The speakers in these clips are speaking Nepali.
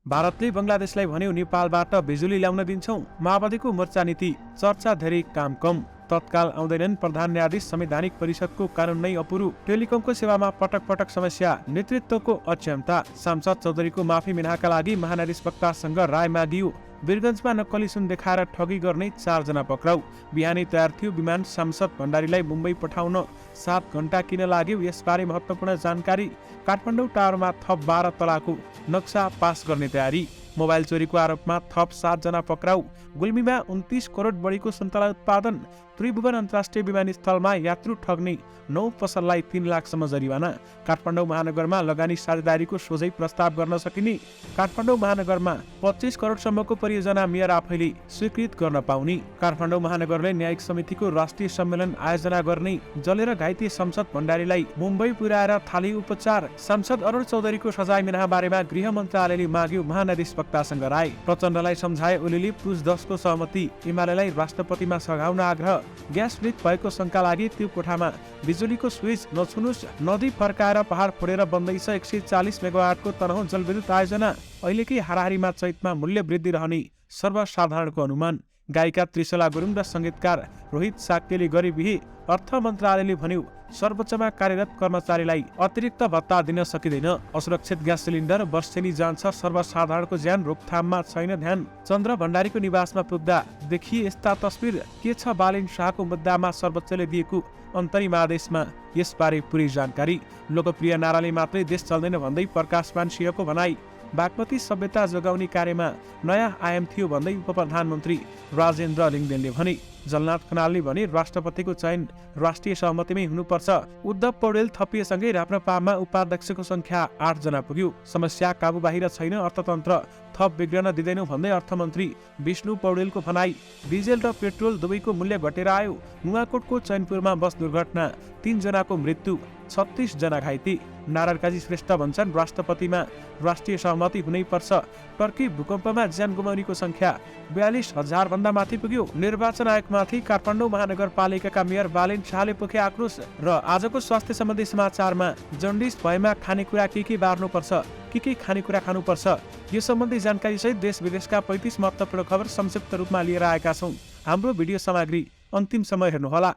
भारतले बंगलादेशलाई भन्यो नेपालबाट बिजुली ल्याउन दिन्छौं। माओवादीको मोर्चा नीति, चर्चा धेरै काम कम। तत्काल आउँदैनन् प्रधान न्यायाधीश, संवैधानिक परिषदको कानून नै अपुरू। टेलिकमको सेवामा पटक पटक समस्या, नेतृत्वको अक्षमता। सांसद चौधरीको माफी मिनाका लागि महानिरीक्षकसँग राय मागियो। वीरगञ्जमा नक्कली सुन देखाएर ठगी गर्ने 4 जना पक्राउ। बिहानै तयार थियो विमान। सांसद भण्डारीलाई मुम्बई पठाउन 7 घण्टा किन लाग्यो, यसबारे महत्त्वपूर्ण जानकारी। काठमाडौँ टावरमा थप 12 तलाको नक्सा पास गर्ने तयारी। मोबाइल चोरीको आरोपमा थप 7 जना पक्राउ। गुल्मीमा 29 करोड बढीको सुन्तला उत्पादन। त्रिभुवन अन्तर्राष्ट्रिय विमानस्थलमा यात्रु ठग्ने 9 पसललाई 3 लाखसम्म जरिवाना। काठमाडौँ महानगरमा लगानी साझेदारीको सोझै प्रस्ताव गर्न सकिने। काठमाडौँ महानगरमा 25 करोडसम्मको परियोजना मेयर आफैले स्वीकृत गर्न पाउने। काठमाडौँ महानगरले न्यायिक समितिको राष्ट्रिय सम्मेलन आयोजना गर्ने। जलेर घाइते सांसद भण्डारीलाई मुम्बई पुर्याएर थाली उपचार। सांसद अरुण चौधरीको सजाय मिनाहा बारेमा गृह मन्त्रालयले माग्यो महानिरीक्षकसँग राय। प्रचण्डलाई सम्झाए ओलीले पुस 10 को सहमति। एमालेलाई राष्ट्रपतिमा सघाउन आग्रह। ग्यास लिक भएको शंका लागि त्यो कोठामा बिजुलीको स्विच नछुनुस्। नदी फर्काएर पहाड फोडेर बन्दैछ 140 मेगावाटको तनहुँ जलविद्युत आयोजना। अहिलेकै हाराहारीमा चैतमा मूल्य वृद्धि रहने सर्वसाधारणको अनुमान। गायिका त्रिशला गुरुङ र संगीतकार रोहित साक्यले गरे बिहे। अर्थ मन्त्रालयले भन्यो सर्वोच्चमा कार्यरत कर्मचारीलाई अतिरिक्त भत्ता दिन सकिँदैन। असुरक्षित ग्यास सिलिन्डर वर्षेनी जान्छ सर्वसाधारणको ज्यान, रोकथाममा छैन ध्यान। चन्द्र भण्डारीको निवासमा पुग्दा देखिए यस्ता तस्बिर। के छ बालेन शाहको मुद्दामा सर्वोच्चले दिएको अन्तरिम आदेशमा, यसबारे पुरै जानकारी। लोकप्रिय नाराले मात्रै देश चल्दैन भन्दै प्रकाशमान सिंहको भनाई। बागमती सभ्यता जोगाउने कार्यमा नयाँ आयाम थियो भन्दै उपप्रधानमन्त्री राजेन्द्र लिङ्गदेनले भने। जलनाथ खनालले भने राष्ट्रपतिको चयन राष्ट्रिय सहमतिमै हुनुपर्छ। उद्धव पौडेल थपिएसँगै राप्रपामा उपाध्यक्षको संख्या 8 जना पुग्यो। समस्या काबु बाहिर छैन, अर्थतन्त्र थप बिग्रन दिँदैनौ भन्दै अर्थमन्त्री विष्णु पौडेलको भनाई। डिजेल र पेट्रोल दुवैको मूल्य घटेर आयो। नुवाकोटको चैनपुरमा बस दुर्घटना, 3 जनाको मृत्यु, 36 जना घाइते। नारायणकाजी श्रेष्ठ भन्छन् राष्ट्रपतिमा राष्ट्रिय सहमति हुनै पर्छ। टर्की भूकम्पमा ज्यान गुमाउनेको संख्या 42,000 भन्दा माथि पुग्यो। निर्वाचन आयोगमाथि काठमाडौँ महानगरपालिकाका मेयर बालेन शाहले पोखे आक्रोश। र आजको स्वास्थ्य सम्बन्धी समाचारमा जन्डिस भएमा खानेकुरा के बार्नुपर्छ, के खानेकुरा खानुपर्छ, यो सम्बन्धी जानकारी सहित देश विदेशका 35 महत्त्वपूर्ण खबर संक्षिप्त रूपमा लिएर आएका छौं। हाम्रो भिडियो सामग्री अन्तिमसम्म हेर्नुहोला।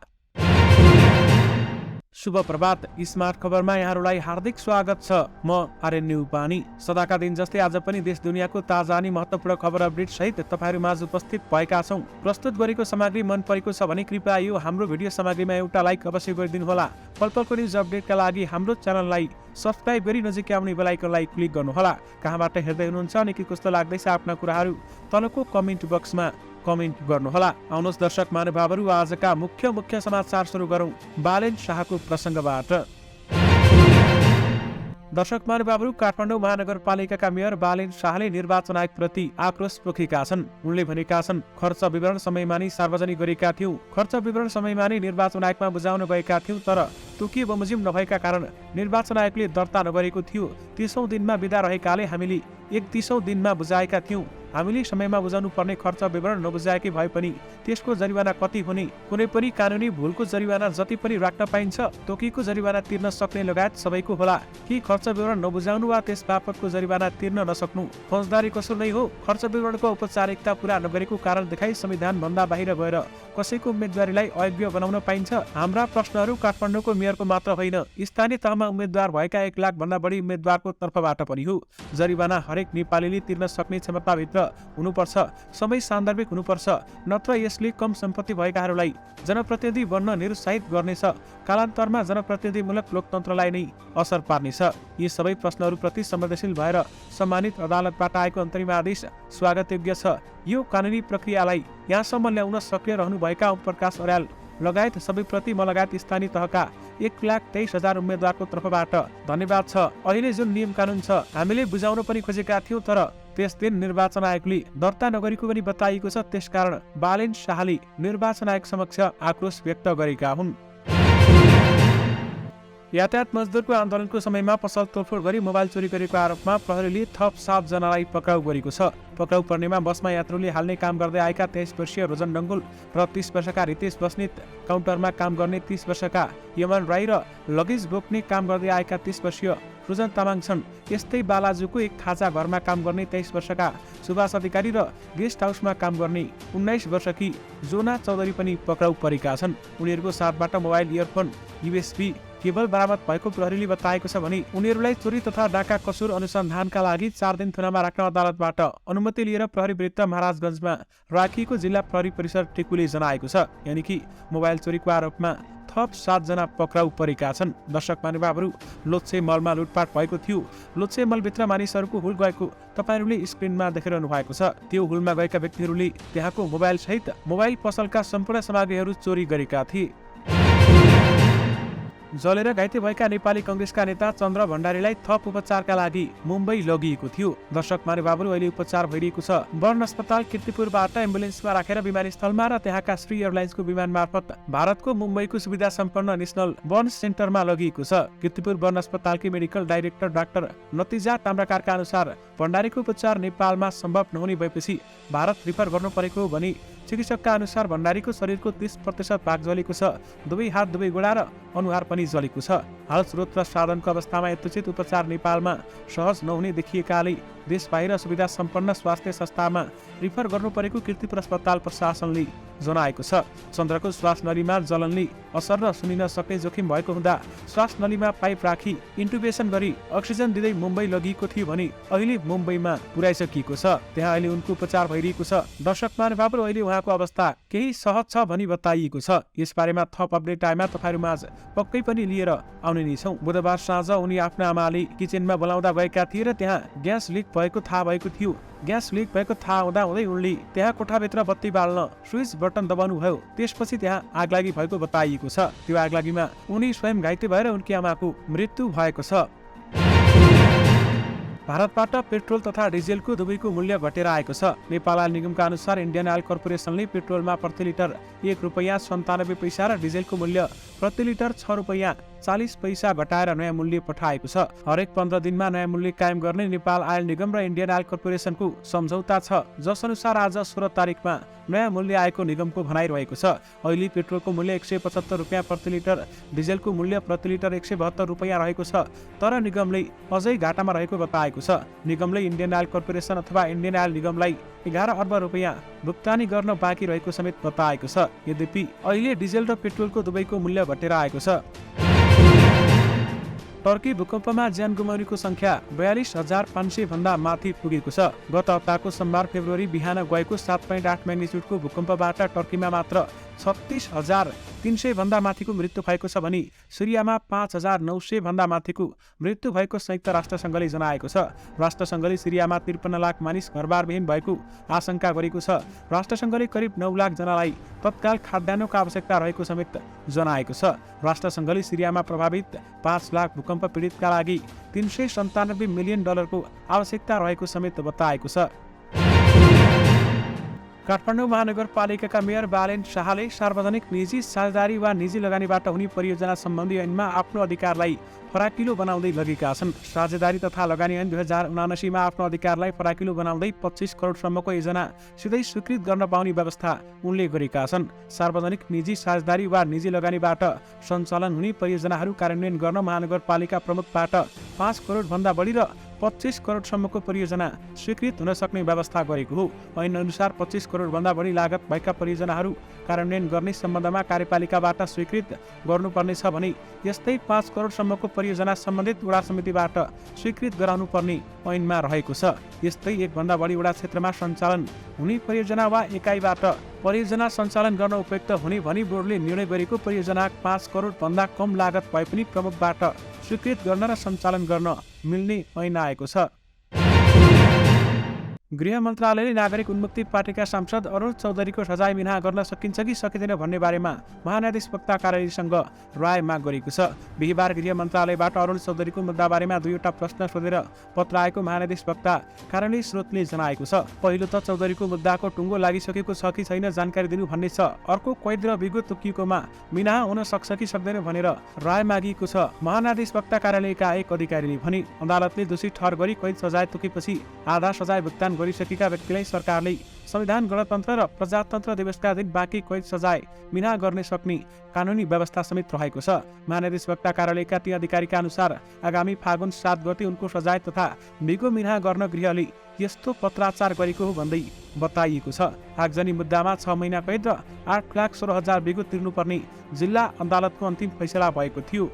शुभ प्रभात। स्मार्ट खबरमा यहाँहरूलाई हार्दिक स्वागत छ। म आर्यन न्युपानी। सदाका दिन जस्तै आज पनि देश दुनियाँको ताजा अनि महत्त्वपूर्ण खबर अपडेट सहित तपाईहरु माझ उपस्थित भएका छौं। प्रस्तुत गरेको सामग्री मन परेको छ भने कृपया यो हाम्रो भिडियो सामग्रीमा एउटा लाइक अवश्य गरिदिनु होला। पलपलको न्युज अपडेटका लागि हाम्रो च्यानललाई सब्स्क्राइब गरी नजिकै आउने बेल आइकनलाई क्लिक गर्नुहोला। कहाँबाट हेर्दै हुनुहुन्छ अनि के कस्तो लाग्दैछ आफ्ना कुराहरू तलको कमेन्ट बक्समा कमेन्ट गर्नुहोला। आउनुहोस् दर्शक महानुभावहरू, आजका मुख्य समाचार सुरु गरौं बालेन शाहको प्रसङ्गबाट। दर्शक महानुभावहरू, काठमाडौँ महानगरपालिकाका मेयर बालेन शाहले निर्वाचन आयोगप्रति आक्रोश पोखेका छन्। उनले भनेका छन् खर्च विवरण समयमा नै सार्वजनिक गरेका थियौं। खर्च विवरण समयमा नै निर्वाचन आयोगमा बुझाउन गएका थियौं, तर तोकिए बमोजिम नभएका कारण निर्वाचन आयोगले दर्ता नगरेको थियो। 30औं दिनमा बिदा रहेकाले हामीले 31औं दिनमा बुझाएका थियौं। हामीले समयमा बुझाउनु पर्ने खर्च विवरण नबुझाएकै भए पनि त्यसको जरिवाना कति हुने, कुनै पनि कानुनी भूलको जरिवाना जति पनि राख्न पाइन्छ तोकिएको जरिवाना तिर्न सक्ने लगायत सबैको होला कि खर्च विवरण नबुझाउनु वा त्यस बापतको जरिवाना तिर्न नसक्नु फौजदारी कसुर नै हो। खर्च विवरणको औपचारिकता पूरा नगरेको कारण देखाई संविधान भन्दा बाहिर गएर कसैको उम्मेदवारीलाई अयोग्य बनाउन पाइन्छ। हाम्रा प्रश्नहरू काठमाडौँको मेयरको मात्र होइन, स्थानीय तहमा उम्मेद्वार भएका 1 लाख भन्दा बढी उम्मेद्वारको तर्फबाट पनि हो। जरिवाना हरेक नेपालीले तिर्न सक्ने क्षमताभित्र हुनुपर्छ, समय सान्दर्भिक हुनुपर्छ, नत्र यसले कम सम्पत्ति भएकाहरूलाई जनप्रतिनिधि बन्न निरुत्साहित गर्नेछ। कालान्तरमा जनप्रतिनिधिमूलक लोकतन्त्रलाई नै असर पार्नेछ। यी सबै प्रश्नहरूप्रति संवेदनशील भएर सम्मानित अदालतबाट आएको अन्तरिम आदेश स्वागतयोग्य छ। यो कानुनी प्रक्रियालाई यहाँसम्म ल्याउन सक्रिय रहनुभएका ओमप्रकाश अर्याल लगायत सबैप्रति म लगायत स्थानीय तहका 1,23,000 उम्मेद्वारको तर्फबाट धन्यवाद छ। अहिले जुन नियम कानुन छ हामीले बुझाउन पनि खोजेका थियौं, तर त्यस दिन निर्वाचन आयोगले दर्ता नगरेको पनि बताइएको छ। त्यसकारण बालेन शाहले निर्वाचन आयोग समक्ष आक्रोश व्यक्त गरेका हुन्। यातायात मजदुरको आन्दोलनको समयमा पसल तोडफोड गरी मोबाइल चोरी गरेको आरोपमा प्रहरीले थप 7 जनालाई पक्राउ गरेको छ। पक्राउ पर्नेमा बसमा यात्रुले हाल्ने काम गर्दै आएका 23 वर्षीय रोजन डङ्गुल र 30 वर्षका रितेश बस्नेत, काउन्टरमा काम गर्ने 30 वर्षका यमन राई र लगेज बोक्ने काम गर्दै आएका 30 वर्षीय रुजन तामाङ छन्। यस्तै बालाजुको एक खाजा घरमा काम गर्ने 23 वर्षका सुभाष अधिकारी र गेस्ट हाउसमा काम गर्ने 19 वर्षकी जोना चौधरी पनि पक्राउ परेका छन्। उनीहरूको साथबाट मोबाइल, इयरफोन, USB केबल बरामद भएको प्रहरीले बताएको छ भने उनीहरूलाई चोरी तथा डाका कसुर अनुसन्धानका लागि 4 दिन थुनामा राख्न अदालतबाट अनुमति लिएर प्रहरी विरुद्ध महाराजगञ्जमा राखिएको जिल्ला प्रहरी परिसर टेकुले जनाएको छ। यानि कि मोबाइल चोरीको आरोपमा थप 7 जना पक्राउ परेका छन्। दर्शक महानुभावहरू, लोच्छे मलमा लुटपाट भएको थियो। लोच्छे मलभित्र मानिसहरूको हुल गएको तपाईहरूले स्क्रिनमा देखिरहनु भएको छ। त्यो हुलमा गएका व्यक्तिहरूले त्यहाँको मोबाइल सहित मोबाइल पसलका सम्पूर्ण सामग्रीहरू चोरी गरेका थिए। जलेर घाइते भएका नेपाली कांग्रेसका नेता चन्द्र भण्डारीलाई थप उपचारका लागि मुम्बई लगिएको थियो। दर्शक महानुभावहरू, अहिले उपचार भइरहेको छ। वन अस्पताल कीर्तिपुरबाट एम्बुलेन्समा राखेर विमानस्थलमा र त्यहाँका श्री एयरलाइन्सको विमान मार्फत भारतको मुम्बईको सुविधा सम्पन्न नेशनल वन सेन्टरमा लगिएको छ। कीर्तिपुर वन अस्पतालकी मेडिकल डाइरेक्टर डाक्टर नतिजा ताम्राकारका अनुसार भण्डारीको उपचार नेपालमा सम्भव नहुने भएपछि भारत रिफर गर्नु परेको भनी चिकित्सकका अनुसार भण्डारीको शरीरको 30% भाग जलेको छ। दुवै हात, दुवै गोडा र अनुहार पनि जलेको छ। हाल स्रोत र साधनको अवस्थामा यथोचित उपचार नेपालमा सहज नहुने देखिएकाले देश बाहिर सुविधा सम्पन्न स्वास्थ्य संस्थामा रिफर गर्नु परेको कीर्तिपुर अस्पताल प्रशासनले जनाएको छ। चन्द्रको श्वास नलीमा जलनले असर र सुनिन सक्ने जोखिम भएको हुँदा श्वास नलीमा पाइप राखी इन्टुबेसन गरी अक्सिजन दिँदै मुम्बई लगिएको थियो भने अहिले मुम्बईमा पुर्याइसकिएको छ। त्यहाँ अहिले उनको उपचार भइरहेको छ। दर्शक महानुभावहरू, अहिले उहाँको अवस्था केही सहज छ भनी बताइएको छ। यसबारेमा थप अपडेट आएमा तपाईहरुमाझ पक्कै पनि लिएर आउने नै छौं। बुधबार साँझ उनी आफ्नो आमाले किचनमा बोलाउँदा गएका थिए र त्यहाँ ग्यास लिक भएको थाहा भएको थियो। ग्यास लिक भएको थाहा हुँदै उनले त्यहाँ कोठाभित्र बत्ती बाल्न स्विच बटन दबाउनु भयो। त्यसपछि त्यहाँ आगलागी भएको बताइएको छ। त्यो आगलागीमा उनी स्वयं घाइते भएर उनकी आमाको मृत्यु भएको छ। भारतबाट पेट्रोल तथा डिजेलको दुवैको मूल्य घटेर आएको छ। नेपाल आयल निगमका अनुसार इन्डियन आयल कर्पोरेसनले पेट्रोलमा प्रति लिटर ₹1.97 र डिजेलको मूल्य प्रति लिटर ₹6.40 घटाएर नयाँ मूल्य पठाएको छ। हरेक 15 दिनमा नयाँ मूल्य कायम गर्ने नेपाल आयल निगम र इन्डियन आयल कर्पोरेसनको सम्झौता छ, जस अनुसार आज 16 तारिकमा नयाँ मूल्य आएको निगमको भनाइरहेको छ। अहिले पेट्रोलको मूल्य ₹175 प्रति लिटर, डिजेलको मूल्य प्रति लिटर ₹172 रहेको छ। तर निगमले अझै घाटामा रहेको बताएको छ। निगमले इन्डियन आयल कर्पोरेसन अथवा इन्डियन आयल निगमलाई 11 अर्ब रुपैयाँ भुक्तानी गर्न बाँकी रहेको समेत बताएको छ। यद्यपि अहिले डिजेल र पेट्रोलको दुवैको मूल्य घटेर आएको छ। टर्की भूकम्पमा ज्यान गुमाउनेको संख्या 42,500 भन्दा माथि पुगेको छ। गत हप्ताको सोमबार फेब्रुअरी बिहान गएको 7.8 म्याग्निट्युडको भूकम्पबाट टर्कीमा मात्र 36,300 भन्दा माथिको मृत्यु भएको छ भने सिरियामा 5,900 भन्दा माथिको मृत्यु भएको संयुक्त राष्ट्रसङ्घले जनाएको छ। राष्ट्रसङ्घले सिरियामा 53 लाख मानिस घरबारविहीन भएको आशंका गरेको छ। राष्ट्रसङ्घले करिब 9 लाख जनालाई तत्काल खाद्यान्नको आवश्यकता रहेको समेत जनाएको छ। राष्ट्रसङ्घले सिरियामा प्रभावित 5 लाख भूकम्प पीडितका लागि $397 मिलियन को आवश्यकता रहेको समेत बताएको छ। काठमाडौँ महानगरपालिकाका मेयर बालेन शाहले सार्वजनिक निजी साझेदारी वा निजी लगानीबाट हुने परियोजना सम्बन्धी ऐनमा आफ्नो अधिकारलाई फराकिलो बनाउँदै लगेका छन्। साझेदारी तथा लगानी ऐन 2079 मा आफ्नो अधिकारलाई फराकिलो बनाउँदै 25 करोडसम्मको योजना सिधै स्वीकृत गर्न पाउने व्यवस्था उनले गरेका छन्। सार्वजनिक निजी साझेदारी वा निजी लगानीबाट सञ्चालन हुने परियोजनाहरू कार्यान्वयन गर्न महानगरपालिका प्रमुखबाट 5 करोड भन्दा बढी र 25 करोडसम्मको परियोजना स्वीकृत हुन सक्ने व्यवस्था गरेको हो। ऐन अनुसार 25 करोड भन्दा बढी लागत भएका परियोजनाहरू कार्यान्वयन गर्ने सम्बन्धमा कार्यपालिकाबाट स्वीकृत गर्नुपर्नेछ भने यस्तै 5 करोडसम्मको परियोजना सम्बन्धित वडा समितिबाट स्वीकृत गराउनु पर्ने ऐनमा रहेको छ। यस्तै 1 भन्दा बढी वडा क्षेत्रमा सञ्चालन हुने परियोजना वा एकाइबाट परियोजना सञ्चालन गर्न उपयुक्त हुने भनी बोर्डले निर्णय गरेको परियोजना 5 करोड भन्दा कम लागत भए पनि प्रमुखबाट स्वीकृत गर्न र सञ्चालन गर्न मिल्ने ऐन आएको छ। गृह मन्त्रालयले नागरिक उन्मुक्ति पार्टीका सांसद अरुण चौधरीको सजाय मिनाहा गर्न सकिन्छ कि सकिँदैन भन्ने बारेमा महान्यायाधीशवक्ता कार्यालयसँग राय माग गरेको छ। बिहिबार गृह मन्त्रालयबाट अरुण चौधरीको मुद्दाबारेमा 2वटा प्रश्न सोधेर पत्र आएको महान्यायाधीशवक्ता कार्यालय स्रोतले जनाएको छ। पहिलो त चौधरीको मुद्दाको टुङ्गो लागिसकेको छ कि छैन जानकारी दिनु भन्ने छ। अर्को कैद र विगत तोकिएकोमा मिनाहा हुन सक्छ कि सक्दैन भनेर राय मागिएको छ। महान्यायाधीशवक्ता कार्यालयका एक अधिकारीले भने अदालतले दोषी ठहर गरी कैद सजाय तोकेपछि आधा सजाय भुक्तान गरिसकेका व्यक्तिलाई सरकारले संविधान, गणतन्त्र र प्रजातन्त्र दिवसका दिन बाँकी कैद सजाय मिना गर्ने सक्ने कानुनी व्यवस्था समेत रहेको छ। महानिर्देशकका कार्यालयका ती अधिकारीका अनुसार आगामी फागुन 7 गते उनको सजाय तथा बिगो मिना गर्न गृहले यस्तो पत्राचार गरेको हो भन्दै बताइएको छ। आगजनी मुद्दामा 6 महिना कैद र 8,16,000 बिगो तिर्नुपर्ने जिल्ला अदालतको अन्तिम फैसला भएको थियो।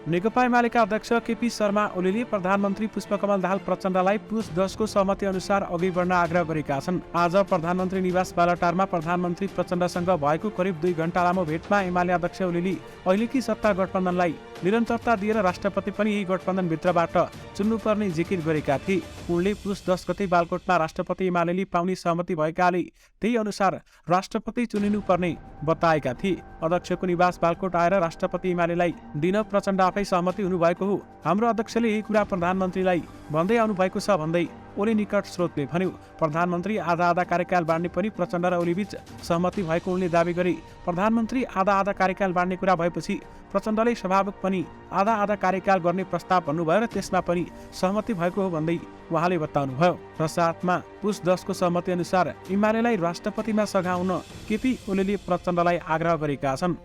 नेकपा एमालेका अध्यक्ष केपी शर्मा ओलीले प्रधानमन्त्री पुष्पकमल दाहाल प्रचण्डलाई पुस 10 को सहमति अनुसार अघि बढ्न आग्रह गरेका छन्। आज प्रधानमन्त्री निवास बालटारमा प्रधानमन्त्री प्रचण्डसँग भएको करिब 2 घण्टा लामो भेटमा एमाले अध्यक्ष ओलीले अहिलेकी सत्ता गठबन्धनलाई निरन्तरता दिएर राष्ट्रपति पनि यही गठबन्धनभित्रबाट चुन्नुपर्ने जिकिर गरेका थिए। उनले पुस 10 गते बालकोटमा राष्ट्रपति एमालेले पाउने सहमति भएकाले त्यही अनुसार राष्ट्रपति चुनिनुपर्ने बताएका थिए। अध्यक्षको निवास बालकोट आएर राष्ट्रपति एमालेलाई दिन प्रचण्ड आफै सहमति हुनुभएको हो। हाम्रो अध्यक्षले यही कुरा प्रधानमन्त्रीलाई भन्दै आउनु भएको छ भन्दै ओली निकट स्रोतले भन्यो। प्रधानमन्त्री आधा आधा कार्यकाल बाँड्ने पनि प्रचण्ड र ओलीबीच सहमति भएको उनले दावी गरे। प्रधानमन्त्री आधा आधा कार्यकाल बाँड्ने कुरा भएपछि प्रचण्डले स्वाभाविक पनि आधा आधा कार्यकाल गर्ने प्रस्ताव भन्नुभयो र त्यसमा पनि सहमति भएको हो भन्दै उहाँले बताउनुभयो। र साथमा पुस 10 को सहमति अनुसार एमालेलाई राष्ट्रपतिमा सघाउन केपी ओलीले प्रचण्डलाई आग्रह गरेका छन्।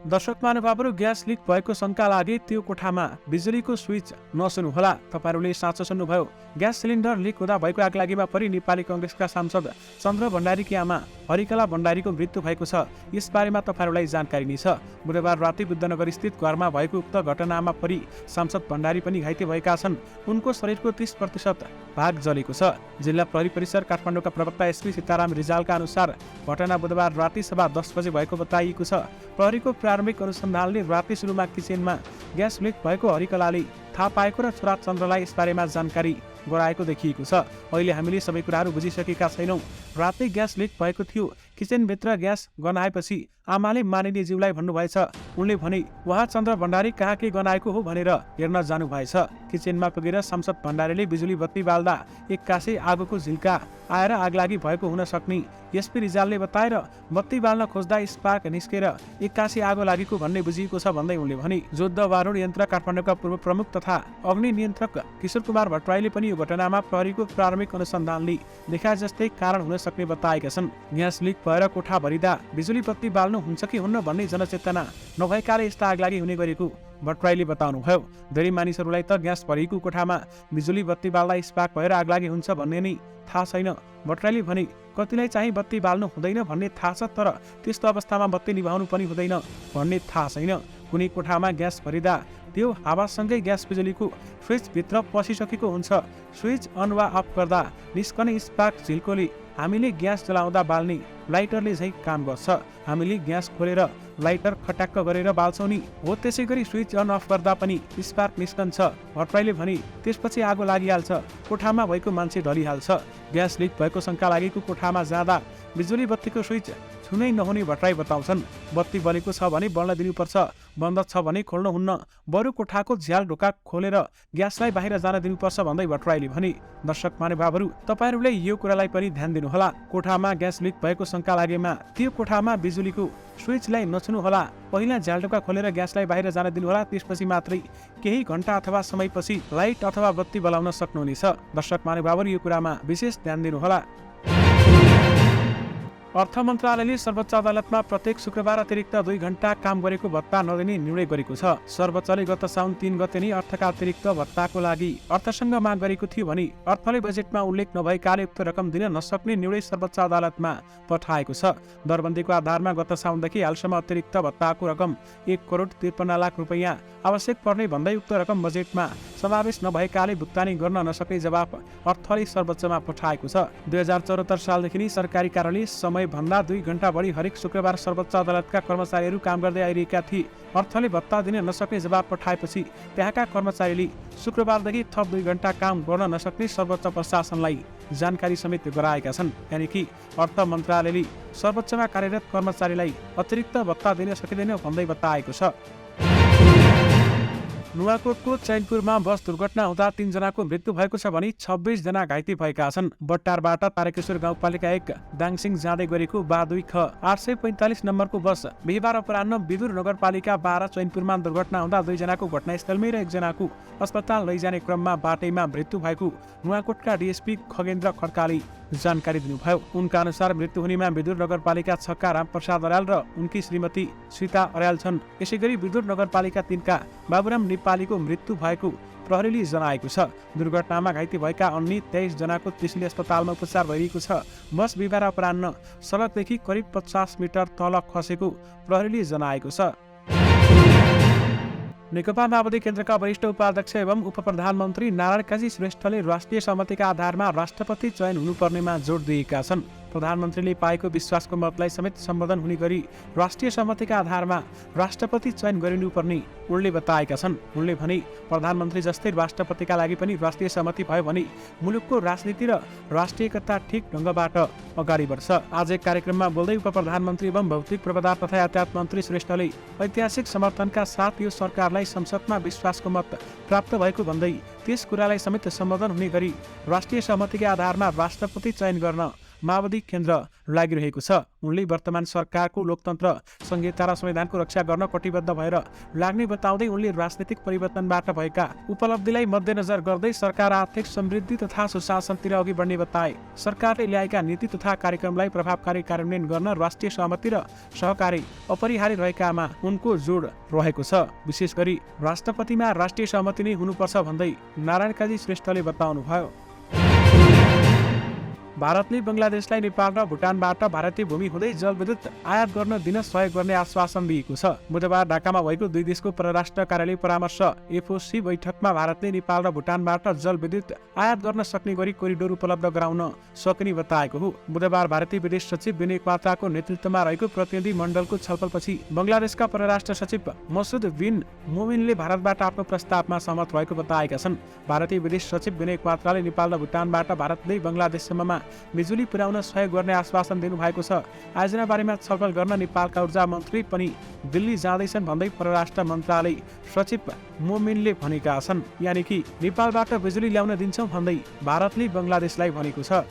दर्शक महानुभावहरू, ग्यास लिक भएको शंका लागे त्यो कोठामा बिजुलीको स्विच नसुन्नुहोला। तपाईहरूले साँचो सुन्नुभयो। ग्यास सिलिन्डर लिक हुँदा भएको आगलागीमा परि नेपाली कांग्रेसका सांसद चन्द्र भण्डारीकी आमा हरिकला भण्डारीको मृत्यु भएको छ। यसबारेमा तपाईहरूलाई जानकारी नै छ। बुधबार राति बुद्धनगर स्थित घरमा भएको उक्त घटनामा परि सांसद भण्डारी पनि घाइते भएका छन्। उनको शरीरको 30% भाग जलेको छ। जिल्ला प्रहरी परिसर काठमाडौँका प्रवक्ता एसपी सीताराम रिजालका अनुसार घटना बुधबार राति 10:15 बजे भएको बताइएको छ। प्रहरीको प्रारम्भिक अनुसन्धानले राति सुरुमा किचनमा ग्यास लिक भएको हरिकलाले थाहा पाएको र छोरा चन्द्रलाई यसबारेमा जानकारी गराएको देखिएको छ। अहिले हामीले सबै कुराहरू बुझिसकेका छैनौँ। राति ग्यास लिक भएको थियो। किचनभित्र ग्यास गनाएपछि आमाले मानिने ज्यूलाई भन्नुभएछ। उनले भने उहाँ चन्द्र भण्डारी कहाँ के गनाएको हो भनेर हेर्न जानुभएछ। किचनमा पुगेर सांसद भण्डारीले बिजुली बत्ती बाल्दा एक्कासै आगोको झिल्का आएर आगलागी भएको हुन सक्ने एसपी रिजालले बताएर बत्ती बाल्न खोज्दा स्पार्क निस्केर एक्कासी आगो लागेको भन्ने बुझिएको छ भन्दै उनले भने। जुद्ध बारुद यन्त्र काठमाडौँका पूर्व प्रमुख तथा अग्नि नियन्त्रक किशोर कुमार भट्टराईले पनि यो घटनामा प्रहरीको प्रारम्भिक अनुसन्धानले देखाए जस्तै कारण हुन सक्ने बताएका छन्। ग्यास लिक भएर कोठा भरिदा बिजुली बत्ती बाल्नु हुन्छ कि हुन्न भन्ने जनचेतना नभएकाले यस्ता आगलागी हुने गरेको भट्टराईले बताउनुभयो। धेरै मानिसहरूलाई त ग्यास भरिएको कोठामा बिजुली बत्ती बाल्दा स्पार्क भएर आगलागी हुन्छ भन्ने नै थाहा छैन। भट्टराईले भने कतिलाई चाहिँ बत्ती बाल्नु हुँदैन भन्ने थाहा छ, तर त्यस्तो अवस्थामा बत्ती निभाउनु पनि हुँदैन भन्ने थाहा छैन। कुनै कोठामा ग्यास भरिदा त्यो हावासँगै ग्यास बिजुलीको स्विचभित्र पसिसकेको हुन्छ। स्विच अन वा अफ गर्दा निस्कने स्पार्क झिल्कोले हामीले ग्यास जलाउँदा बाल्ने लाइटरले झै काम गर्छ। हामीले ग्यास खोलेर लाइटर खटाक्क गरेर बाल्छौँ नि हो, त्यसै गरी स्विच अन अफ गर्दा पनि स्पार्क निस्कन्छ। भट्टराईले भने त्यसपछि आगो लागिहाल्छ, कोठामा भएको मान्छे ढलिहाल्छ। ग्यास लिक भएको शंका लागेको कोठामा जाँदा बिजुली बत्तीको स्विच छुनै नहुने भट्टराई बताउँछन्। बत्ती बलेको छ भने बल्न दिनुपर्छ, बन्द छ भने खोल्नु हुन्न। बरु कोठाको झ्याल ढोका खोलेर ग्यासलाई बाहिर जान दिनुपर्छ भन्दै भट्टराईले भने। दर्शक महानुभावहरू, तपाईहरूले यो कुरालाई पनि ध्यान दिनुहोला। कोठामा ग्यास लिक भएको शंका लागेमा त्यो कोठामा बिजुलीको स्विचलाई नछुनुहोला। पहिला झ्याल ढोका खोलेर ग्यासलाई बाहिर जान दिनुहोला, त्यसपछि मात्रै केही घण्टा अथवा समयपछि लाइट अथवा बत्ती बलाउन सक्नुहुनेछ। दर्शक महानुभावहरू, यो कुरामा विशेष ध्यान दिनुहोला। अर्थ मन्त्रालयले सर्वोच्च अदालतमा प्रत्येक शुक्रबार अतिरिक्त 2 घण्टा काम गरेको भत्ता नदिने निर्णय गरेको छ। सर्वोच्चले गत साउन 3 गते नै अर्थका अतिरिक्त भत्ताको लागि अर्थसँग माग गरेको थियो भने अर्थले बजेटमा उल्लेख नभएकाले उक्त रकम दिन नसक्ने निर्णय सर्वोच्च अदालतमा पठाएको छ। दरबन्दीको आधारमा गत साउनदेखि हालसम्म अतिरिक्त भत्ताको रकम 1,53,00,000 रुपैयाँ आवश्यक पर्ने भन्दै उक्त रकम बजेटमा समावेश नभएकाले भुक्तानी गर्न नसक्ने जवाफ अर्थले सर्वोच्चमा पठाएको छ। 2074 सालदेखि नै सरकारी कार्यालय समय भन्दा 2 घण्टा बढी हरेक शुक्रबार सर्वोच्च अदालतका कर्मचारीहरू काम गर्दै आइरहेका थिए। अर्थले भत्ता दिन नसक्ने जवाब पठाएपछि त्यहाँका कर्मचारीले शुक्रबारदेखि थप 2 घण्टा काम गर्न नसक्ने सर्वोच्च प्रशासनलाई जानकारी समेत गराएका छन्। यानि कि अर्थ मन्त्रालयले सर्वोच्चमा कार्यरत कर्मचारीलाई अतिरिक्त भत्ता दिन सकिँदैन भन्दै बताएको छ। नुवाकोटको चैनपुरमा बस दुर्घटना हुँदा 3 जनाको मृत्यु भएको छ भने 26 जना घाइते भएका छन्। बट्टारबाट तारकेश्वर गाउँपालिका 1 दाङसिङ जाँदै गरेको बा2 ख 845 नम्बरको बस बिहीबार अपराह्न विदुर नगरपालिका 12 चैनपुरमा दुर्घटना हुँदा 2 जनाको घटनास्थलमै र 1 जनाको अस्पताल लैजाने क्रममा बाटैमा मृत्यु भएको नुवाकोटका डीएसपी खगेन्द्र खड्काले जानकारी दिनुभयो। उनका अनुसार मृत्यु हुनेमा विदुर नगरपालिका 6 का रामप्रसाद अर्याल र उनकी श्रीमती सीता अर्याल छन्। यसैगरी विदुर नगरपालिका 3 का बाबुराम नेपालीको मृत्यु भएको प्रहरीले जनाएको छ। दुर्घटनामा घाइते भएका अन्य 23 जनाको त्रिशुली अस्पतालमा उपचार भइरहेको छ। बस बिहीबार अपराह्न सडकदेखि करिब 50 मिटर तल खसेको प्रहरीले जनाएको छ। नेकपा माओवादी केन्द्रका वरिष्ठ उपाध्यक्ष एवं उपप्रधानमन्त्री नारायण काजी श्रेष्ठले राष्ट्रिय सहमतिका आधारमा राष्ट्रपति चयन हुनुपर्नेमा जोड दिएका छन्। प्रधानमन्त्रीले पाएको विश्वासको मतलाई समेत सम्बोधन हुने गरी राष्ट्रिय सहमतिका आधारमा राष्ट्रपति चयन गरिनुपर्ने उनले बताएका छन्। उनले भने प्रधानमन्त्री जस्तै राष्ट्रपतिका लागि पनि राष्ट्रिय सहमति भयो भने मुलुकको राजनीति र राष्ट्रियता ठिक ढङ्गबाट अगाडि बढ्छ। आज एक कार्यक्रममा बोल्दै उपप्रधानमन्त्री एवं भौतिक पूर्वाधार तथा यातायात मन्त्री श्रेष्ठले ऐतिहासिक समर्थनका साथ यो सरकारलाई संसदमा विश्वासको मत प्राप्त भएको भन्दै त्यस कुरालाई समेत सम्बोधन हुने गरी राष्ट्रिय सहमतिका आधारमा राष्ट्रपति चयन गर्न माओवादी केन्द्र लागिरहेको छ। उनले वर्तमान सरकारको लोकतन्त्र संहिता र संविधानको रक्षा गर्न कटिबद्ध भएर लाग्ने बताउँदै उनले राजनीतिक परिवर्तनबाट भएका उपलब्धिलाई मध्यनजर गर्दै सरकार आर्थिक समृद्धि तथा सुशासनतिर अघि बढ्ने बताए। सरकारले ल्याएका नीति तथा कार्यक्रमलाई प्रभावकारी कार्यान्वयन गर्न राष्ट्रिय सहमति र सहकारी अपरिहार्य रहेकामा उनको जोड रहेको छ। विशेष गरी राष्ट्रपतिमा राष्ट्रिय सहमति नै हुनुपर्छ भन्दै नारायण काजी श्रेष्ठले बताउनुभयो। भारतले बङ्गलादेशलाई नेपाल र भुटानबाट भारतीय भूमि हुँदै जलविद्युत आयात गर्न दिन सहयोग गर्ने आश्वासन दिएको छ। बुधबार ढाकामा भएको दुई देशको परराष्ट्र कार्यालय परामर्श एफओसी बैठकमा भारतले नेपाल र भुटानबाट जलविद्युत आयात गर्न सक्ने गरी कोरिडोर उपलब्ध गराउन सकिने बताएको हो। बुधबार भारतीय विदेश सचिव विनय क्वात्राको नेतृत्वमा रहेको प्रतिनिधि मण्डलको छलफलपछि बङ्गलादेशका परराष्ट्र सचिव मसुद बिन मोमिनले भारतबाट आफ्नो प्रस्तावमा सहमत भएको बताएका छन्। भारतीय विदेश सचिव विनय क्वात्राले नेपाल र भुटानबाट भारतले बङ्गलादेशसम्ममा बिजुली पुर्याउन सहयोग गर्ने आश्वासन दिनुभएको छ। आयोजना बारेमा छलफल गर्न नेपालका ऊर्जा मन्त्री पनि दिल्ली जाँदैछन् भन्दै परराष्ट्र मन्त्रालय सचिव मोमिनले भनेका छन्। यानि कि नेपालबाट बिजुली ल्याउन दिन्छौं भन्दै भारतले बङ्गलादेशलाई भनेको छ।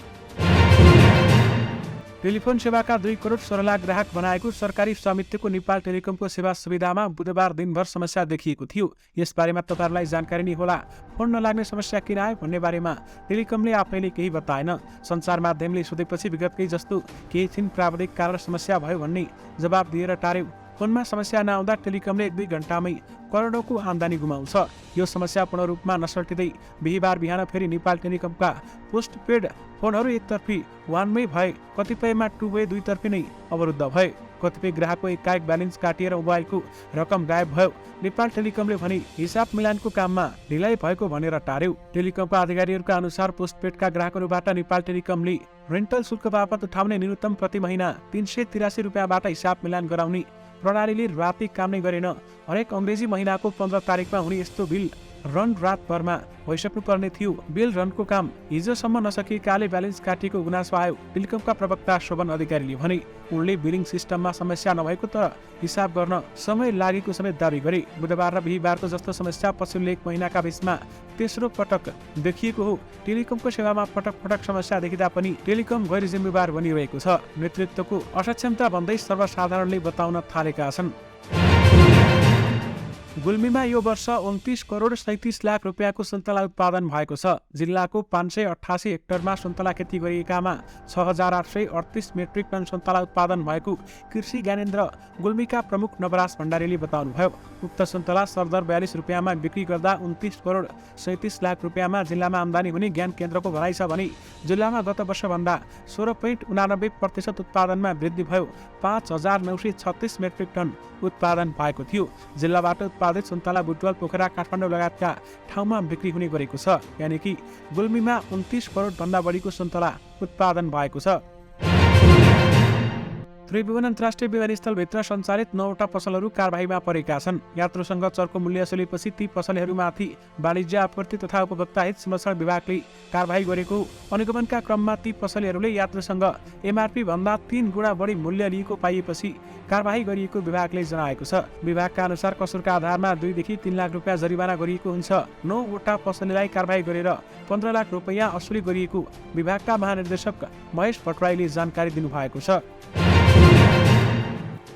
टेलिफोन सेवाका 2 करोड 16 लाख ग्राहक बनाएको सरकारी स्वामित्वको नेपाल टेलिकमको सेवा सुविधामा बुधबार दिनभर समस्या देखिएको थियो। यसबारेमा तपाईहरुलाई जानकारी नै होला। फोन नलाग्ने समस्या किन आयो भन्ने बारेमा टेलिकमले आफैले केही बताएन। सञ्चार माध्यमले सोधेपछि विगतकै जस्तो केही छिन प्राविधिक कारण समस्या भयो भन्ने जवाब दिएर टार्यो। फोनमा समस्या नआउँदा टेलिकमले 1-2 घण्टामै करोडौंको आम्दानी गुमाउँछ। यो समस्या पूर्ण रूपमा नसल्टिँदै बिहीबार बिहान फेरि नेपाल टेलिकमका पोस्टपेड फोनहरू एकतर्फी वानमै भए, कतिपयमा टु वे दुईतर्फी नै अवरुद्ध भए। कतिपय ग्राहकको एकाएक ब्यालेन्स काटिएर मोबाइलको रकम गायब भयो। नेपाल टेलिकमले भने हिसाब मिलानको काममा ढिलाइ भएको भनेर टार्यो। टेलिकमका अधिकारीहरूका अनुसार पोस्टपेडका ग्राहकहरूबाट नेपाल टेलिकमले रेन्टल शुल्क बापत उठाउने न्यूनतम प्रति महिना 383 रुपियाँबाट हिसाब मिलान गराउने प्रणालीले राति काम नै गरेन। हरेक अंग्रेजी महिनाको 15 तारिकमा हुने यस्तो बिल रन रातभरमा भइसक्नु पर्ने थियो। बिल रनको काम हिजोसम्म नसकिएकाले ब्यालेन्स काटिएको गुनासो आयो। टेलिकमका प्रवक्ता शोभन अधिकारीले भने उनले बिलिङ सिस्टममा समस्या नभएको तर हिसाब गर्न समय लागेको समेत दावी गरे। बुधबार र बिहीबारको जस्तो समस्या पछिल्लो 1 महिनाका बीचमा तेस्रो पटक देखिएको हो। टेलिकमको सेवामा पटक पटक समस्या देखिँदा पनि टेलिकम गैर जिम्मेवार बनिरहेको छ। नेतृत्वको असक्षमता भन्दै सर्वसाधारणले बताउन थालेका छन्। गुल्मीमा यो वर्ष 29 करोड 37 लाख रुपियाँको सुन्तला उत्पादन भएको छ। जिल्लाको 588 हेक्टरमा सुन्तला खेती गरिएकामा 6838 मेट्रिक टन सुन्तला उत्पादन भएको कृषि ज्ञानेन्द्र गुल्मीका प्रमुख नवराज भण्डारीले बताउनुभयो। उक्त सुन्तला सरदर 42 रुपियाँमा बिक्री गर्दा 29 करोड 37 लाख रुपियाँमा जिल्लामा आम्दानी हुने ज्ञान केन्द्रको भनाइ छ भने जिल्लामा गत वर्षभन्दा 16.89% उत्पादनमा वृद्धि भयो। 5936 मेट्रिक टन उत्पादन भएको थियो। जिल्लाबाट उत्पादित सुन्तला बुटवल, पोखरा, काठमाडौँ लगायतका ठाउँमा बिक्री हुने गरेको छ। यानि कि गुल्मीमा 29 करोड भन्दा बढीको सुन्तला उत्पादन भएको छ। त्रिभुवन अन्तर्राष्ट्रिय विमानस्थलभित्र सञ्चालित 9वटा पसलहरू कारबाहीमा परेका छन्। यात्रुसँग चर्को मूल्य असुलेपछि ती पसलहरूमाथि वाणिज्य आपूर्ति तथा उपभोक्ता हित संरक्षण विभागले कारबाही गरेको अनुगमनका क्रममा ती पसलहरूले यात्रुसँग एमआरपी भन्दा 3 गुणा बढी मूल्य लिएको पाइएपछि कारबाही गरिएको विभागले जनाएको छ। विभागका अनुसार कसुरका आधारमा 2 देखि 3 लाख रुपियाँ जरिवाना गरिएको हुन्छ। 9वटा पसलेलाई कारबाही गरेर 15 लाख रुपियाँ असुली गरिएको विभागका महानिर्देशक महेश भट्टराईले जानकारी दिनुभएको छ।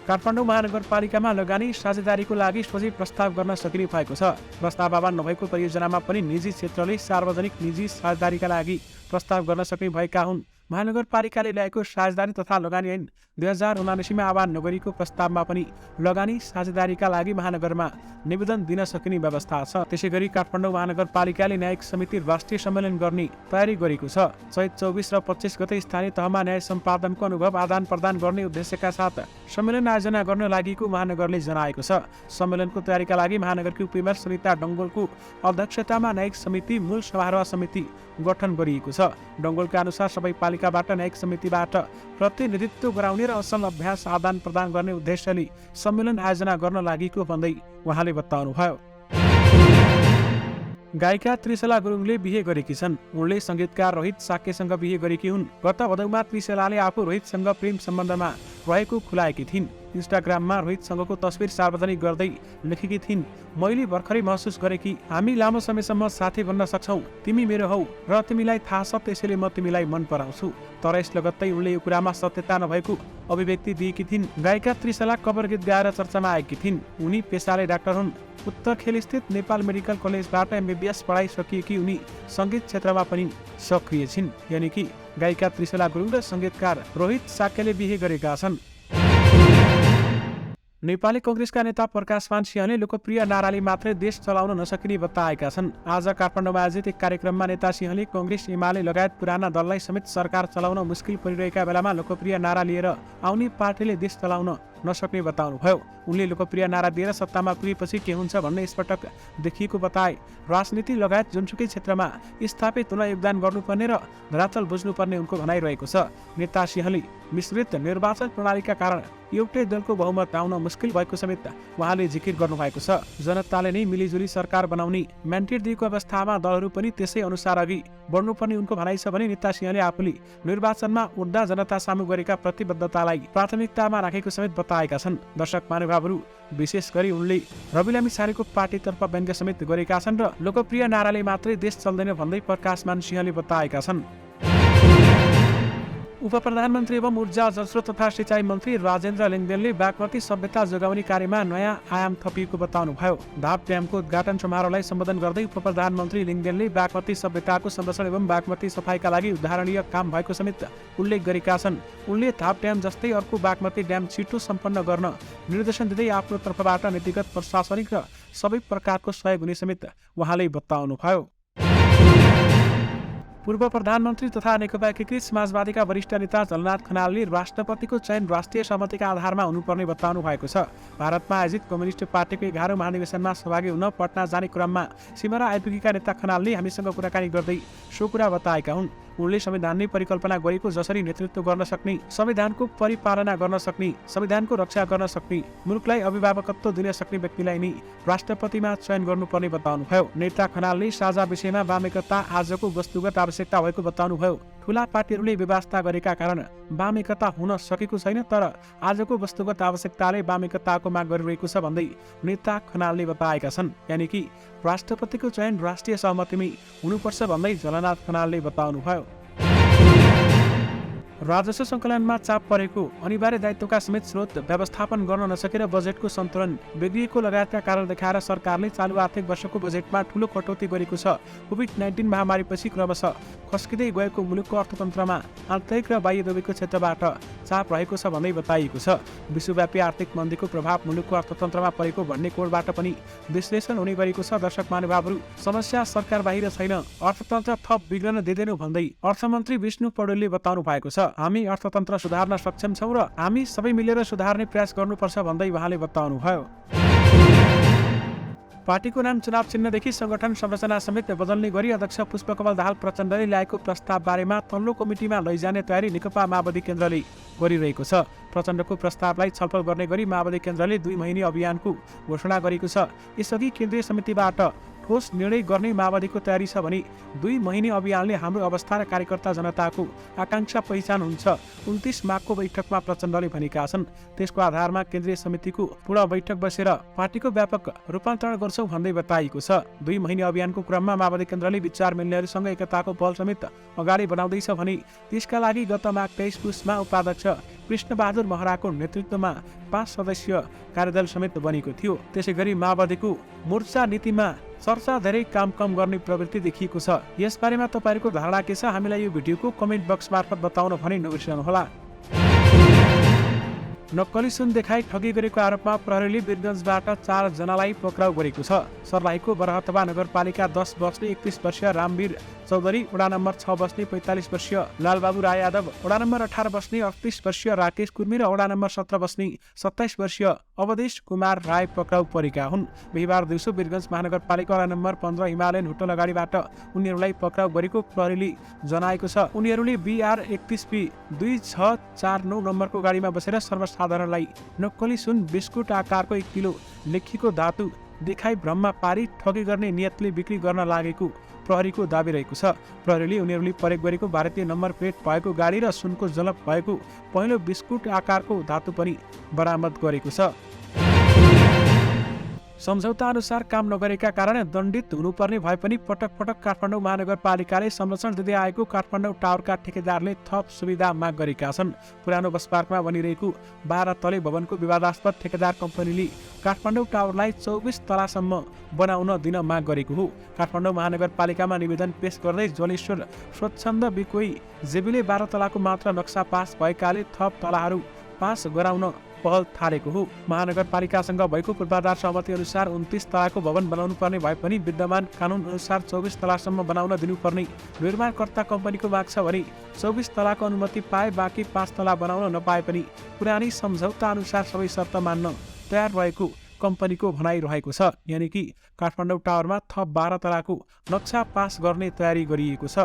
काठमाडौँ महानगरपालिकामा लगानी साझेदारीको लागि सोझै प्रस्ताव गर्न सकिने भएको छ। प्रस्तावमा नभएको परियोजनामा पनि निजी क्षेत्रले सार्वजनिक निजी साझेदारीका लागि प्रस्ताव गर्न सक्ने भएका हुन्। महानगरपालिकाले ल्याएको साझेदारी तथा लगानी ऐन 2079 आह्वान नगरीको प्रस्तावमा पनि लगानी साझेदारीका लागि महानगरमा निवेदन दिन सकिने व्यवस्था छ। त्यसैगरी काठमाडौँ महानगरपालिकाले न्यायिक समिति राष्ट्रिय सम्मेलन गर्ने तयारी गरेको छ। चैत 24 र 25 गते स्थानीय तहमा न्याय सम्पादनको अनुभव आदान प्रदान गर्ने उद्देश्यका साथ सम्मेलन आयोजना गर्न लागेको महानगरले जनाएको छ। सम्मेलनको तयारीका लागि महानगरकी उपमेयर सुनिता डङ्गोलको अध्यक्षतामा न्यायिक समिति मूल समारोह समिति गठन गरिएको छ। डङ्गोलका अनुसार सबै पालिकाबाट न्यायिक समितिबाट प्रतिनिधित्व गराउने र असल अभ्यास आदान प्रदान गर्ने उद्देश्यले सम्मेलन आयोजना गर्न लागेको भन्दै उहाँले बताउनुभयो। गायिका त्रिशला गुरुङले बिहे गरेकी छन्। उनले संगीतकार रोहित साक्यसँग बिहे गरेकी हुन्। गत भदौमा त्रिशलाले आफू रोहितसँग प्रेम सम्बन्धमा रहेको खुलाएकी थिइन्। इन्स्टाग्राममा रोहितसँगको तस्बिर सार्वजनिक गर्दै लेखेकी थिइन्, मैले भर्खरै महसुस गरेँ कि हामी लामो समयसम्म साथी बन्न सक्छौँ। तिमी मेरो हौ र तिमीलाई थाहा छ, त्यसैले म तिमीलाई मन पराउँछु। तर यस लगत्तै उनले यो कुरामा सत्यता नभएको अभिव्यक्ति दिएकी थिइन्। गायिका त्रिशला कभर गीत गाएर चर्चामा आएकी थिइन्। उनी पेसाले डाक्टर हुन्। उत्तरखेल स्थित नेपाल मेडिकल कलेजबाट MBBS पढाइ सकिएकी उनी सङ्गीत क्षेत्रमा पनि सक्रिय छिन्। यानि कि गायिका त्रिशला गुरुङ र सङ्गीतकार रोहित साक्यले बिहे गरेका छन्। नेपाली कांग्रेसका नेता प्रकाशमान सिंहले लोकप्रिय नाराले मात्रै देश चलाउन नसकिने बताएका छन्। आज काठमाडौँमा आयोजित एक कार्यक्रममा नेता सिंहले कांग्रेस एमाले लगायत पुराना दललाई समेत सरकार चलाउन मुस्किल परिरहेका बेलामा लोकप्रिय नारा लिएर आउने पार्टीले देश चलाउन नसक्ने बताउनुभयो। उनले लोकप्रिय नारा दिएर सत्तामा पुगेपछि के हुन्छ भन्ने यसपटक देखिएको बताए। राजनीति लगायत जुनसुकै क्षेत्रमा स्थापित हुन योगदान गर्नुपर्ने र धरातल बुझ्नुपर्ने उनको भनाइरहेको छ। नेता सिंहले मिश्रित निर्वाचन प्रणालीका कारण एउटै दलको बहुमत आउन मुस्किल भएको समेत उहाँले जिकिर गर्नुभएको छ। जनताले नै मिलिजुली सरकार बनाउने म्यान्डेट दिएको अवस्थामा दलहरू पनि त्यसै अनुसार अघि बढ्नुपर्ने उनको भनाइ छ भने नेता सिंहले आफूले निर्वाचनमा उठ्दा जनता सामु गरेका प्रतिबद्धतालाई प्राथमिकतामा राखेको समेत बताएका छन्। दर्शक महानुभावहरू, विशेष गरी उनले रवि लामिछानेको पार्टीतर्फ व्यङ्ग्य समेत गरेका छन् र लोकप्रिय नाराले मात्रै देश चल्दैन भन्दै प्रकाशमान सिंहले बताएका छन्। उपप्रधानमन्त्री एवं ऊर्जा जलस्रोत तथा सिँचाइ मन्त्री राजेन्द्र लिङ्गदेनले बागमती सभ्यता जोगाउने कार्यमा नयाँ आयाम थपिएको बताउनुभयो। धाप ड्यामको उद्घाटन समारोहलाई सम्बोधन गर्दै उपप्रधानमन्त्री लिङ्गदेनले बागमती सभ्यताको संरक्षण एवं बागमती सफाइका लागि उदाहरणीय काम भएको समेत उल्लेख गरेका छन्। उनले धाप ड्याम जस्तै अर्को बागमती ड्याम छिटो सम्पन्न गर्न निर्देशन दिँदै आफ्नो तर्फबाट नीतिगत, प्रशासनिक र सबै प्रकारको सहयोग हुने समेत उहाँले बताउनुभयो। पूर्व प्रधानमन्त्री तथा नेकपा एकीकृत समाजवादीका वरिष्ठ नेता झलनाथ खनालले राष्ट्रपतिको चयन राष्ट्रिय सहमतिका आधारमा हुनुपर्ने बताउनु भएको छ। भारतमा आयोजित कम्युनिस्ट पार्टीको 11औं महाधिवेशनमा सहभागी हुन पटना जाने क्रममा सिमरा आइपुगेका नेता खनालले हामीसँग कुराकानी गर्दै सो कुरा बताएका हुन्। उनले संविधान नै परिकल्पना गरेको जसरी नेतृत्व गर्न सक्ने, संविधानको परिपालना गर्न सक्ने, संविधानको रक्षा गर्न सक्ने, मुलुकलाई अभिभावकत्व दिन सक्ने व्यक्तिलाई नै राष्ट्रपतिमा चयन गर्नुपर्ने बताउनुभयो। नेता खनालले साझा विषयमा वामेकता आजको वस्तुगत आवश्यकता भएको बताउनुभयो। ठूला पार्टीहरूले व्यवस्था गरेका कारण वामेकता हुन सकेको छैन, तर आजको वस्तुगत आवश्यकताले वामेकताको माग गरिरहेको छ भन्दै नेता खनालले बताएका छन्। यानि कि राष्ट्रपतिको चयन राष्ट्रिय सहमतिमै हुनुपर्छ भन्दै झलनाथ खनालले बताउनुभयो। राजस्व सङ्कलनमा चाप परेको, अनिवार्य दायित्वका समेत स्रोत व्यवस्थापन गर्न नसकेर बजेटको सन्तुलन बिग्रिएको लगायतका कारण देखाएर सरकारले चालु आर्थिक वर्षको बजेटमा ठूलो कटौती गरेको छ। कोभिड-19 महामारीपछि क्रमशः खस्किँदै गएको मुलुकको अर्थतन्त्रमा आन्तरिक र बाह्य दुवैको क्षेत्रबाट चाप रहेको छ भन्दै बताइएको छ। विश्वव्यापी आर्थिक मन्दीको प्रभाव मुलुकको अर्थतन्त्रमा परेको भन्ने कोणबाट पनि विश्लेषण हुने गरेको छ। दर्शक महानुभावहरू, समस्या सरकार बाहिर छैन, अर्थतन्त्र थप बिग्रन दिँदैनौँ भन्दै अर्थमन्त्री विष्णु पौडेलले बताउनु भएको छ। हामी अर्थतन्त्र सुधार्न सक्षम छौँ र हामी सबै मिलेर सुधार्ने प्रयास गर्नुपर्छ भन्दै उहाँले बताउनुभयो। पार्टीको नाम चुनाव चिन्हदेखि संगठन संरचना समेत बदल्ने गरी अध्यक्ष पुष्पकमल दाहाल प्रचण्डले ल्याएको प्रस्ताव बारेमा तल्लो कमिटीमा लैजाने तयारी नेकपा माओवादी केन्द्रले गरिरहेको छ। प्रचण्डको प्रस्तावलाई छलफल गर्ने गरी माओवादी केन्द्रले 2 महिने अभियानको घोषणा गरेको छ। यसअघि केन्द्रीय समितिबाट ठोस निर्णय गर्ने माओवादीको तयारी छ भने 2 महिने अभियानले हाम्रो अवस्था र कार्यकर्ता जनताको आकांक्षा पहिचान हुन्छ 29 माघको बैठकमा प्रचण्डले भनेका छन्। त्यसको आधारमा केन्द्रीय समितिको पूर्ण बैठक बसेर पार्टीको व्यापक रूपान्तरण गर्छौं भन्दै बताइएको छ। 2 महिने अभियानको क्रममा माओवादी केन्द्रले विचार मिल्नेहरूसँग एकताको पहल समेत अगाडि बढाउँदैछ भने त्यसका लागि गत माघ 23 पुसमा उपाध्यक्ष कृष्णबहादुर महराको नेतृत्वमा 5 सदस्यीय कार्यदल समेत बनेको थियो। त्यसैगरी माओवादीको मोर्चा नीतिमा चर्चा धेरै काम कम गर्ने प्रवृत्ति देखिएको छ। यसबारेमा तपाईहरुको धारणा के छ? हामीलाई यो भिडियोको कमेन्ट बक्स मार्फत बताउन भने नबिर्सनुहोला। नक्कली सुन देखाई ठगी गरेको आरोपमा प्रहरीले वीरगञ्जबाट 4 जनालाई पक्राउ गरेको छ। सर्लाहीको बरहतवा नगरपालिका 10 बस्ने 31 वर्षीय रामवीर चौधरी, वडा नम्बर 6 बस्ने 45 वर्षीय लालबाबु राय यादव, वडा नम्बर 18 बस्ने 38 वर्षीय राकेश कुर्मी र वडा नम्बर 17 बस्ने 27 वर्षीय अवधेश कुमार राय पक्राउ परेका हुन्। बिहिबार दिउँसो वीरगञ्ज महानगरपालिका वडा नम्बर 15 हिमालयन होटल अगाडिबाट उनीहरूलाई पक्राउ गरेको प्रहरीले जनाएको छ। उनीहरूले BR 31P 2649 नम्बरको गाडीमा बसेर सर्वसाधारणलाई नक्कली सुन बिस्कुट आकारको 1 किलो लेखिएको धातु देखाई भ्रममा पारी ठगी गर्ने नियतले बिक्री गर्न लागेको प्रहरीको दाबी रहेको छ। प्रहरीले उनीहरूले प्रयोग गरेको भारतीय नम्बर प्लेट भएको गाडी र सुनको जलप भएको पहिलो बिस्कुट आकारको धातु पनि बरामद गरेको छ। सम्झौता अनुसार काम नगरेका कारण दण्डित हुनुपर्ने भए पनि पटक पटक काठमाडौँ महानगरपालिकाले संरक्षण दिँदै आएको काठमाडौँ टावरका ठेकेदारले थप सुविधा माग गरेका छन्। पुरानो बस पार्कमा बनिरहेको 12 तले भवनको विवादास्पद ठेकेदार कम्पनीले काठमाडौँ टावरलाई 24 तलासम्म बनाउन दिन माग गरेको हो। काठमाडौँ महानगरपालिकामा निवेदन पेश गर्दै जलेश्वर स्वच्छन्द बिकोई जेबीले 12 तलाको मात्र नक्सा पास भएकाले थप तलाहरू पास गराउन पहल थालेको हो। महानगरपालिकासँग भएको पूर्वाधार सहमति अनुसार 29 तलाको भवन बनाउनु पर्ने भए पनि विद्यमान कानुन अनुसार 24 तलासम्म बनाउन दिनुपर्ने निर्माणकर्ता कम्पनीको माग छ भने 24 तलाको अनुमति पाए बाँकी 5 तला बनाउन नपाए पनि पुरानै सम्झौता अनुसार सबै शर्त मान्न तयार रहेको कम्पनीको भनाइ रहेको छ। यानि कि काठमाडौँ टावरमा थप 12 तलाको नक्सा पास गर्ने तयारी गरिएको छ।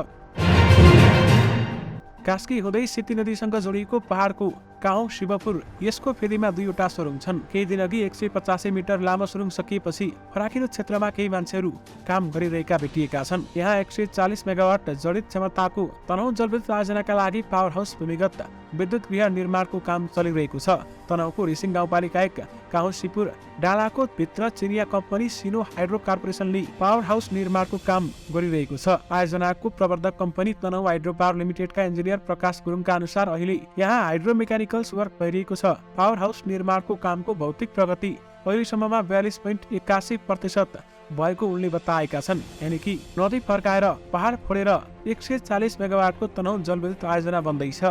कास्की हुँदै सेती नदीसँग जोडिएको पहाडको गाउँ शिवपुर, यसको फेदीमा 2वटा सुरुङ छन्। केही दिन अघि 185 मिटर लामो सुरुङ सकिएपछि फराकिलो क्षेत्रमा केही मान्छेहरू काम गरिरहेका भेटिएका छन्। यहाँ 140 मेगावाट जडित क्षमताको तनहुँ जलविद्युत आयोजनाका लागि पावर हाउस भूमिगत विद्युत गृह निर्माणको काम चलिरहेको छ। तनहुँको रिसिङ गाउँपालिका 1 काहुसिपुर डाँडाको भित्र चिनिया कम्पनी सिनो हाइड्रो कर्पोरेसनले पावर हाउस निर्माणको काम गरिरहेको छ। आयोजनाको प्रवर्धक कम्पनी तनहुँ हाइड्रो पावर लिमिटेडका इन्जिनियर प्रकाश गुरुङका अनुसार अहिले यहाँ हाइड्रो मेकानिकल्स वर्क भइरहेको छ। पावर हाउस निर्माणको कामको भौतिक प्रगति अहिलेसम्ममा 42.81% भएको उनले बताएका छन्। यानि कि नदी फर्काएर पहाड फोडेर 140 मेगावाटको तनहुँ जलविद्युत आयोजना बन्दैछ।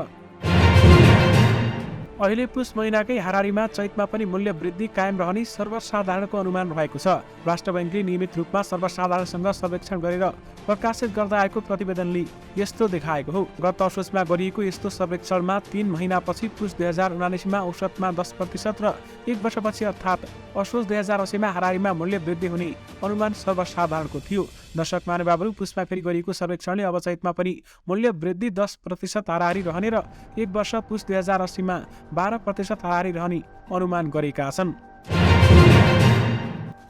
अहिले पुस महिनाकै हाराहारीमा चैतमा पनि मूल्य वृद्धि कायम रहने सर्वसाधारणको अनुमान रहेको छ। राष्ट्र बैंकले नियमित रूपमा सर्वसाधारणसँग सर्वेक्षण गरेर प्रकाशित गर्दै आएको प्रतिवेदनले यस्तो देखाएको हो। गत असोजमा गरिएको यस्तो सर्वेक्षणमा 3 महिनापछि पुस 2079मा औसतमा 10% र 1 वर्षपछि अर्थात् असोज 2080मा हाराहारीमा मूल्य वृद्धि हुने अनुमान सर्वसाधारणको थियो। दर्शक महानुभावहरू, पुसमा फेरि गरिएको सर्वेक्षणले अब चैतमा पनि मूल्य वृद्धि 10% हाराहारी रहने र 1 वर्ष पुस 2080मा 12% हाराहारी रहने अनुमान गरेका छन्।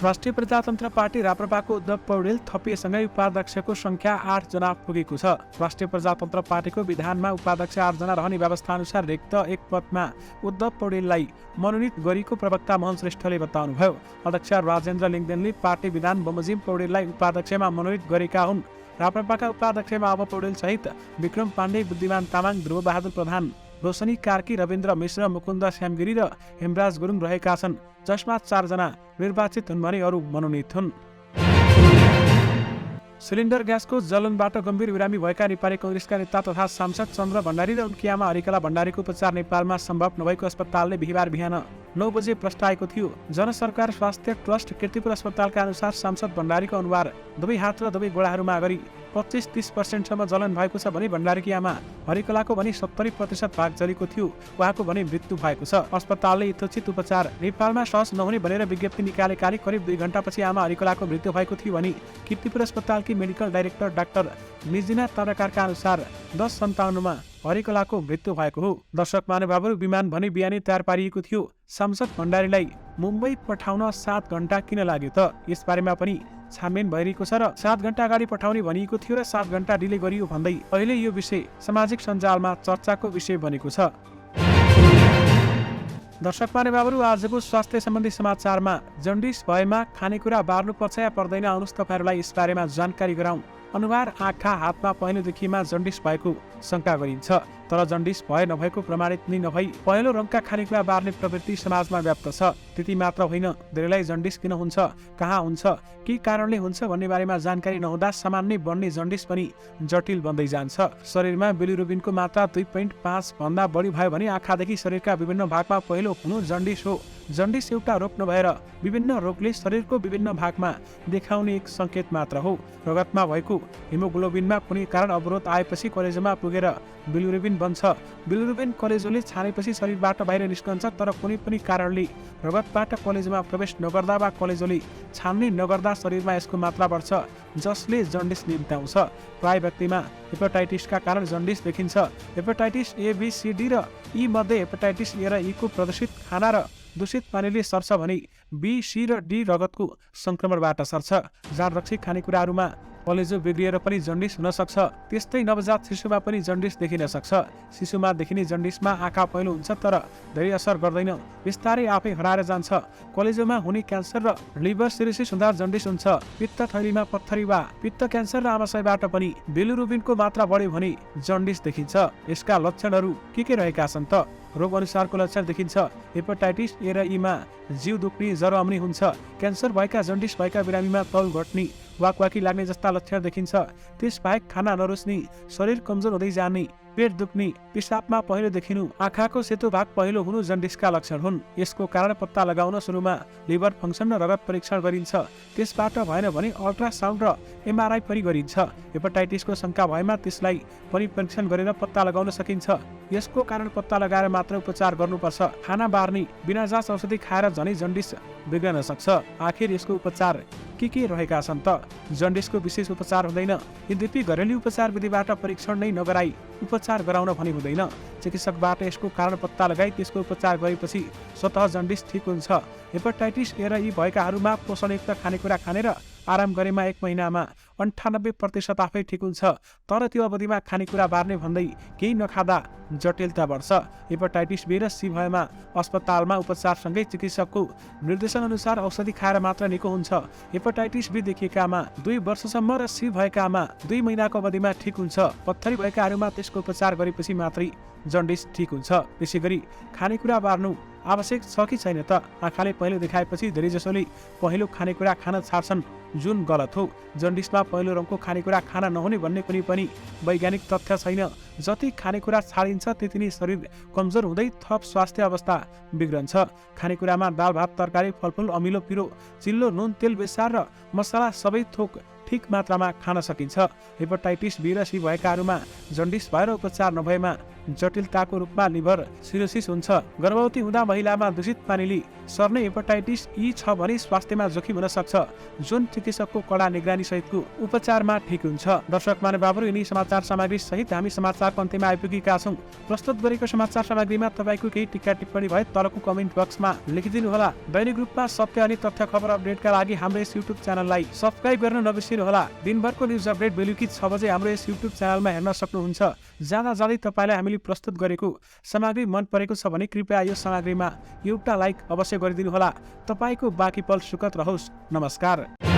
राष्ट्रिय प्रजातन्त्र पार्टी राप्रपाको उद्धव पौडेल थपिएसँगै उपाध्यक्षको संख्या 8 जना पुगेको छ। राष्ट्रिय प्रजातन्त्र पार्टीको विधानमा उपाध्यक्ष 8 जना रहने व्यवस्था अनुसार रिक्त 1 पदमा उद्धव पौडेललाई मनोनित गरेको प्रवक्ता मोहन श्रेष्ठले बताउनुभयो। अध्यक्ष राजेन्द्र लिङ्गदेनले पार्टी विधान बमोजिम पौडेललाई उपाध्यक्षमा मनोनित गरेका हुन्। राप्रपाका उपाध्यक्षमा अब पौडेल सहित विक्रम पाण्डे, बुद्धिमान तामाङ, ध्रुवबहादुर प्रधान, रोशनी कार्की, रविन्द्र मिश्र, मुकुन्द श्यामगिरी र हेमराज गुरुङ रहेका छन्, जसमा 4 जना निर्वाचित हुन् भने अरू मनोनित हुन्। सिलिन्डर ग्यासको जलनबाट गम्भीर बिरामी भएका नेपाली कांग्रेसका नेता तथा सांसद चन्द्र भण्डारी र उनकी आमा हरिकला भण्डारीको उपचार नेपालमा सम्भव नभएको अस्पतालले बिहिबार बिहान 9 बजे प्रस्ताएको थियो। जनसरकार स्वास्थ्य ट्रस्ट कीर्तिपुर अस्पतालका अनुसार सांसद भण्डारीको अनुहार, दुवै हात र दुवै गोडाहरूमा गरी 25-30% सम्म जलन भएको छ भने भण्डारीकी आमा हरिकलाको भने 70% भाग जलेको थियो। उहाँको भने मृत्यु भएको छ। अस्पतालले यथोचित उपचार नेपालमा सहज नहुने भनेर विज्ञप्ति निकालेकाले करिब 2 घण्टापछि आमा हरिकलाको मृत्यु भएको थियो भने कीर्तिपुर अस्पतालकी मेडिकल डाइरेक्टर डाक्टर मिजिना तरकारका अनुसार 10:57 मा हरिकलाको मृत्यु भएको हो। दर्शक महानुभावहरू, विमान भने बिहानै तयार पारिएको थियो। सांसद भण्डारीलाई मुम्बई पठाउन 7 घण्टा किन लाग्यो त? यसबारेमा पनि छानबिन भइरहेको छ र 7 घण्टा अगाडि पठाउने भनिएको थियो र 7 घण्टा डिले गरियो भन्दै अहिले यो विषय सामाजिक सञ्जालमा चर्चाको विषय बनेको छ। दर्शक महानुभावहरू, आजको स्वास्थ्य सम्बन्धी समाचारमा जन्डिस भएमा खानेकुरा बार्नुपर्छ या पर्दैन, आउनुहोस् तपाईँहरूलाई यसबारेमा जानकारी गराउँ। अनुहार, आँखा, हातमा पहेँलो देखिएमा जन्डिस भएको शङ्का गरिन्छ, तर जन्डिस भए नभएको प्रमाणित नै नभई पहेँलो रङका खानेकुरा बार्ने प्रवृत्ति समाजमा व्याप्त छ। त्यति मात्र होइन, धेरैलाई जन्डिस किन हुन्छ, कहाँ हुन्छ, के कारणले हुन्छ भन्ने बारेमा जानकारी नहुँदा सामान्य बन्ने जन्डिस पनि जटिल बन्दै जान्छ। शरीरमा बिलिरुबिनको मात्रा 2.5 भन्दा बढी भयो भने आँखादेखि शरीरका विभिन्न भागमा पहेँलो हुनु जन्डिस हो। जन्डिस एउटा रोग नभएर विभिन्न रोगले शरीरको विभिन्न भागमा देखाउने एक सङ्केत मात्र हो। रगतमा भएको हिमोग्लोबिनमा कुनै कारण अवरोध आएपछि कलेजोमा पुगेर बिलिरुबिन बन्छ। बिलिरुबिन कलेजोले छानेपछि शरीरबाट बाहिर निस्कन्छ, तर कुनै पनि कारणले रगतबाट कलेजोमा प्रवेश नगर्दा वा कलेजोले छान्ने नगर्दा शरीरमा यसको मात्रा बढ्छ, जसले जन्डिस निम्त्याउँछ। प्राय व्यक्तिमा हेपाटाइटिसका कारण जन्डिस देखिन्छ। Hepatitis A, B, C, D र ई मध्ये हेपाटाइटिस ए र ई को प्रदूषित खाना र दूषित पानीले सर्छ भने बी, सी र डी रगतको संक्रमणबाट सर्छ। जाँडरक्सी खानेकुराहरूमा कलेजो बिग्रिएर पनि जन्डिस हुन सक्छ। त्यस्तै नवजात शिशुमा पनि जन्डिस देखिन सक्छ। शिशुमा देखिने जन्डिसमा आँखा पहेँलो हुन्छ, तर धेरै असर गर्दैन, बिस्तारै आफै हराएर जान्छ। कलेजोमा हुने क्यान्सर र लिभर सिरोसिस हुँदा जन्डिस हुन्छ। पित्त थैलीमा पत्थरी वा पित्त क्यान्सर र आमाशयबाट पनि बिलिरुबिनको मात्रा बढ्यो भने जन्डिस देखिन्छ। यसका लक्षणहरू के रहेका छन् त? रोग अनुसारको लक्षण देखिन्छ। हेपाटाइटिस ए र ईमा जिउ दुख्ने, ज्वरो आउने हुन्छ। क्यान्सर भएका, जन्डिस भएका बिरामीमा तौल घट्ने, वाकवाकी लाग्ने जस्ता लक्षण देखिन्छ। त्यसबाहेक खाना नरुच्ने, शरीर कमजोर हुँदै जाने, पेट दुख्ने, पिसाबमा पहेँलो देखिनु, आँखाको सेतो भाग पहेँलो हुनु जन्डिसका लक्षण हुन्। यसको कारण पत्ता लगाउन सुरुमा लिभर फङ्सन र रगत परीक्षण गरिन्छ। त्यसबाट भएन भने अल्ट्रासाउन्ड र एमआरआई पनि गरिन्छ। हेपाटाइटिसको शङ्का भएमा त्यसलाई पनि परीक्षण गरेर पत्ता लगाउन सकिन्छ। यसको कारण पत्ता लगाएर मात्र उपचार गर्नुपर्छ। खाना बार्ने, बिना जाँच औषधि खाएर झनै जन्डिस बिग्रन सक्छ। आखिर यसको उपचार के रहेका छन् त? जन्डिसको विशेष उपचार हुँदैन। यद्यपि घरेलु उपचार विधिबाट परीक्षण नै नगराई उपचार गराउन भनी हुँदैन। चिकित्सकबाट यसको कारण पत्ता लगाई त्यसको उपचार गरेपछि स्वतः जन्डिस ठिक हुन्छ। हेपाटाइटिस ए र ई भएकाहरूमा पोषणयुक्त खानेकुरा खाने र आराम गरेमा 1 महिनामा 98% आफै ठिक हुन्छ। तर त्यो अवधिमा खानेकुरा बार्ने भन्दै केही नखाँदा जटिलता बढ्छ। हेपाटाइटिस बी र सी भएमा अस्पतालमा उपचारसँगै चिकित्सकको निर्देशन अनुसार औषधि खाएर मात्र निको हुन्छ। हेपाटाइटिस बी देखिएकामा 2 वर्षसम्म र सी भएकामा 2 महिनाको अवधिमा ठिक हुन्छ। पत्थरी भएकाहरूमा त्यसको उपचार गरेपछि मात्रै जन्डिस ठिक हुन्छ। त्यसैगरी खानेकुरा बार्नु आवश्यक छ कि छैन त? आँखाले पहेँलो देखाएपछि धेरैजसोले पहेँलो खानेकुरा खान छाड्छन्, जुन गलत हो। जन्डिसमा पहेँलो रङको खानेकुरा खान नहुने भन्ने कुनै पनि वैज्ञानिक तथ्य छैन। जति खानेकुरा छाडिन्छ त्यति नै शरीर कमजोर हुँदै थप स्वास्थ्य अवस्था बिग्रन्छ। खानेकुरामा दाल, भात, तरकारी, फलफुल, अमिलो, पिरो, चिल्लो, नुन, तेल, बेसार र मसला सबै थोक ठिक मात्रामा खान सकिन्छ। हेपाटाइटिस बी र सी भएकाहरूमा जन्डिस भएर उपचार नभएमा जटिलताको रूपमा लिभर सिरोसिस हुन्छ। गर्भवती हुँदा महिलामा दूषित पानीले सर्ने हेपाटाइटिस ई छ भने स्वास्थ्यमा जोखिम हुन सक्छ, जुन चिकित्सकको कडा निगरानी सहितको उपचारमा ठिक हुन्छ। दर्शक महानुभावहरू, यिनी समाचार सामग्री सहित हामी समाचारको अन्त्यमा आइपुगेका छौँ। प्रस्तुत गरेको समाचार सामग्रीमा तपाईँको केही टिक्का टिप्पणी भए तलको कमेन्ट बक्समा लेखिदिनुहोला। दैनिक रूपमा सत्य अनि तथ्य खबर अपडेटका लागि हाम्रो यस युट्युब च्यानललाई सब्स्क्राइब गर्न नबिर्सिनुहोला। दिनभरको न्युज अपडेट बेलुकी 6 बजे हाम्रो यस युट्युब च्यानलमा हेर्न सक्नुहुन्छ। जाँदा जाँदै तपाईँलाई हामीले प्रस्तुत गरेको सामग्री मन परेको छ भने कृपया यो सामग्रीमा एउटा लाइक अवश्य गरिदिनुहोला। तपाईँको बाँकी पल सुखद रहोस्। नमस्कार।